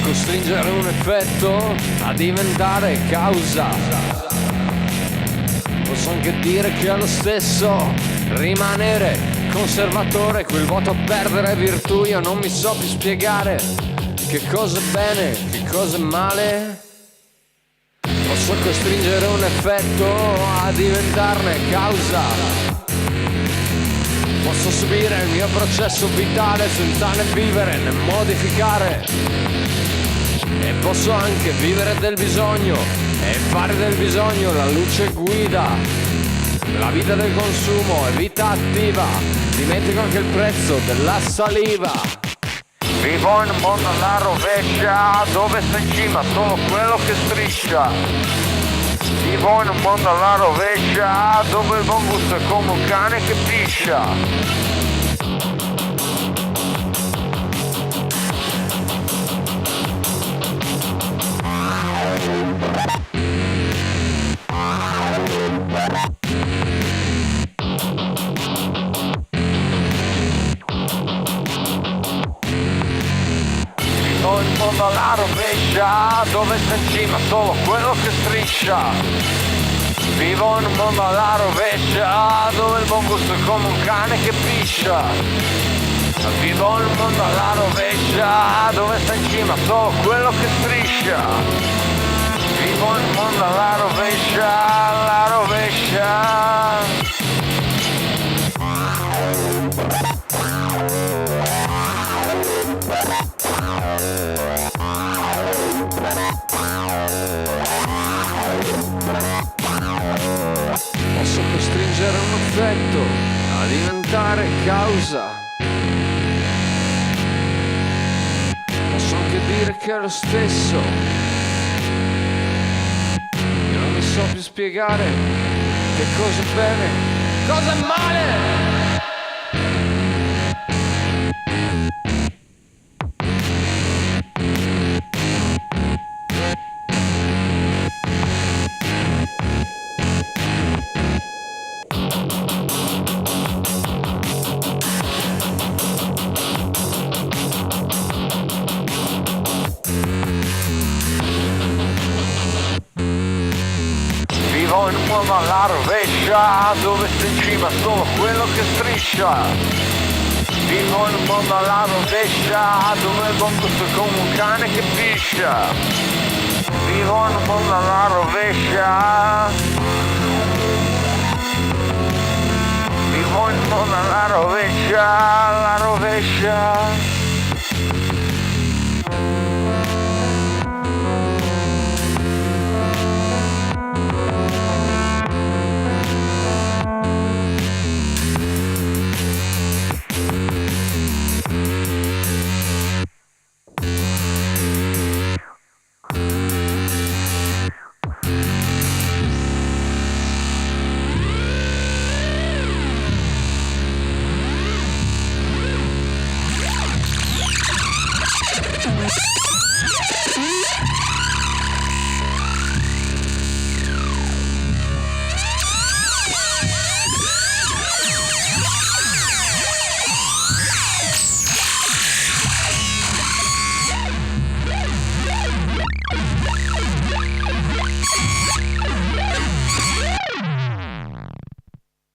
costringere un effetto a diventare causa. Posso anche dire che è lo stesso rimanere conservatore, quel voto a perdere è virtù. Io non mi so più spiegare che cosa è bene, che cosa è male. Posso costringere un effetto a diventarne causa. Posso subire il mio processo vitale senza né vivere né modificare. E posso anche vivere del bisogno e fare del bisogno la luce guida. La vita del consumo è vita attiva. Dimentico anche il prezzo della saliva. Vivo in un mondo alla rovescia, dove sta in cima solo quello che striscia. Vivo in un mondo alla rovescia, dove il buon gusto è come un cane che piscia. Vivo in un mondo alla rovescia, dove sta in cima solo quello che striscia. Vivo in un mondo alla rovescia, dove il buon gusto è come un cane che piscia. Vivo in un mondo alla rovescia, dove sta in cima solo quello che striscia. Vivo in un mondo alla rovescia, alla rovescia. Posso costringere un effetto a diventare causa. Posso anche dire che è lo stesso. Io non mi so più spiegare che cosa è bene, cosa è male. Vivo in un mondo alla rovescia, dove sta in cima solo quello che striscia. Vivo in un mondo alla rovescia, dove il buon gusto è come un cane che piscia. Vivo in un mondo alla rovescia. Vivo in un mondo alla rovescia, alla rovescia.